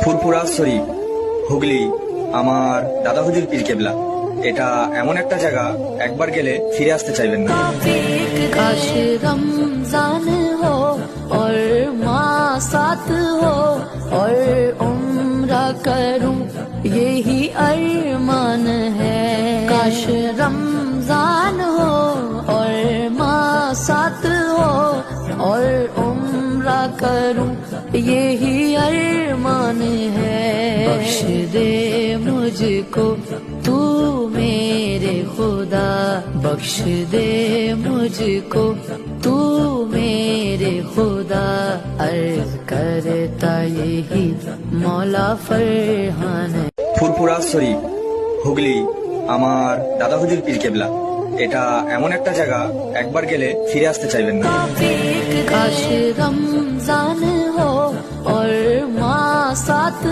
ফুরফুরা শরীফ, হুগলি আমার দাদা হুজুর পীর কেবলা। এটা এমন একটা জায়গা, একবার গেলে ফিরে আসতে চাইবেন না। काश रमजान हो और माँ साथ हो और उम्रा करूं, यही अरमान है। काश रमजान हो और माँ साथ हो और उम्रा करूं, यही अरमान है। बख्श दे मुझको तू मेरे खुदा, बख्श दे मुझको तू मेरे खुदा, अर्ज करता यही मौला फरहान। ফুরফুরা শরীফ, হুগলি আমার দাদা হুজুর পীর কেবলা। এটা এমন একটা জায়গা, একবার গেলে ফিরে আসতে চাইবেন না। काश रमजान हो और माँ साथ